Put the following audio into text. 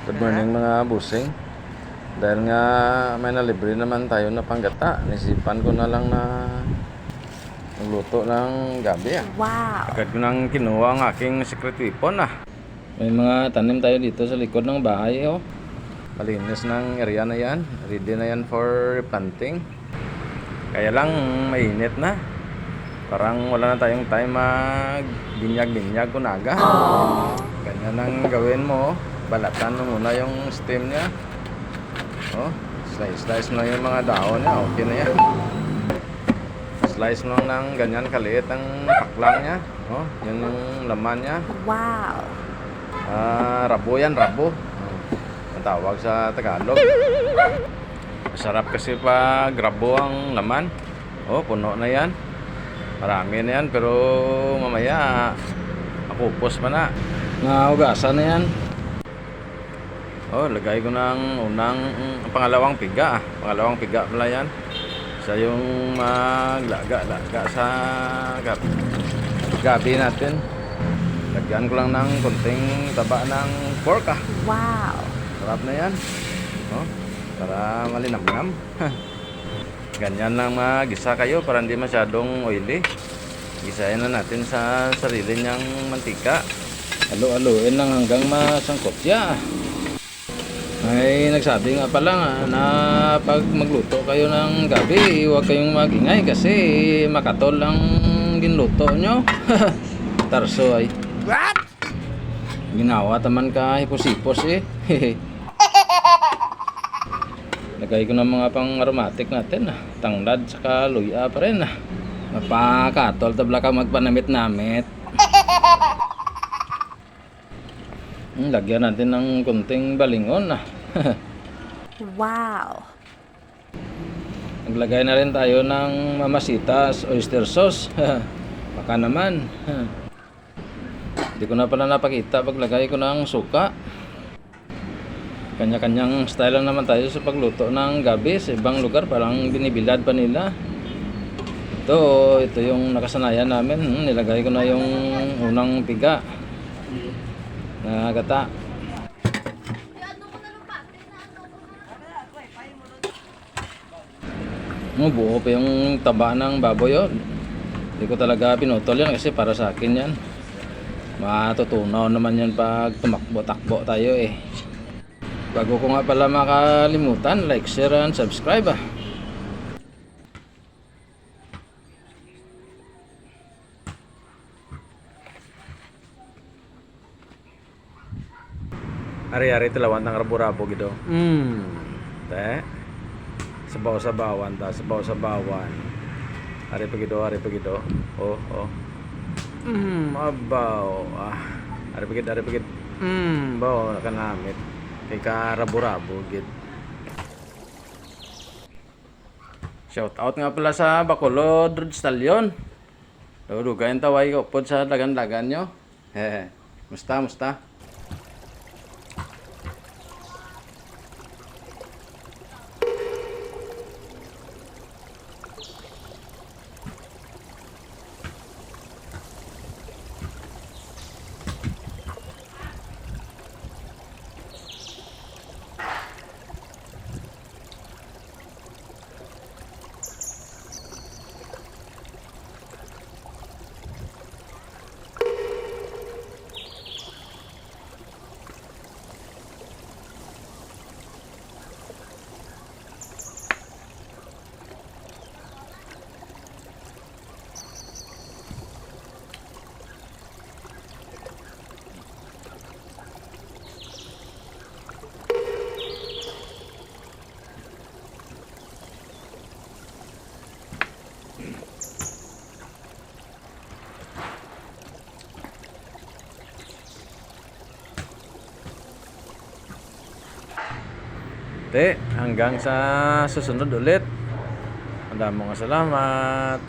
Good morning mga busing. Dahil nga may nalibre naman tayo na panggata, nisipan ko na lang na magluto ng gabi Wow! Agad ko nang kinuha ang aking secret weapon May mga tanim tayo dito sa likod ng bahay Malinis ng area na yan. Ready na yan for planting. Kaya lang mainit na. Parang wala na tayong time magbinyag-binyag kunaga. Ganyan ang gawin mo. Balatan mo muna yung stem niya. Slice mo lang yung mga dahon niya. Okay na yan. Slice mo lang ng ganyan kaliit ang paklang niya. Yan yung laman niya. Wow! Rabo yan, rabo. Ang tawag sa Tagalog. Masarap kasi pag rabo ang laman. Puno na yan. Marami na yan, pero mamaya makupos pa na. Nahugasan na yan. Lagay ko ng pangalawang piga. Pangalawang piga pala yan. Sa yung maglaga-laga sa gabi natin. Lagyan ko lang ng konting taba ng pork Wow! Sarap na yan. Para malinamnam. Ganyan lang magisa kayo para hindi masyadong oily. Gisahin na natin sa sarili niyang mantika. Halo-haloin lang hanggang masangkot siya. Ay nagsabi nga pala na pag magluto kayo ng gabi, huwag kayong magingay kasi makatol ang ginluto nyo. Tarso ay. What? Ginawa taman ka hipos-hipos Lagay ko ng mga pang aromatic natin tanglad saka luya pa rin Mapakatol tabla ka magpanamit-namit. Lagyan natin ng konting balingon Wow! Naglagay na rin tayo ng mamasitas oyster sauce. Baka naman. Hindi ko na pala napakita paglagay ko ng suka. Kanya-kanyang style lang naman tayo sa pagluto ng gabi. Sa ibang lugar parang binibilad pa nila. Ito yung nakasanayan namin. Nilagay ko na yung unang piga na gata. Buo pa yung taba ng baboy Hindi ko talaga pinutol yan kasi para sa akin yan. Matutunaw naman yan pag tumakbo-takbo tayo Bago ko nga pala makalimutan, like, share, and subscribe Ari-ari tilawan ng rabo-rabo gitu. Te. Sabaw-sabawan ta, sabaw-sabawan. Ari pagido. Abaw. Ari pagid. Baw kanamit. Kay ka rabo-rabo gid. Shout out nga pala sa Bacolod Road Stallion. Dudugayan taway ko pod sa dagan-dagan nyo. Musta? Hanggang sa susunod ulit. Maraming salamat.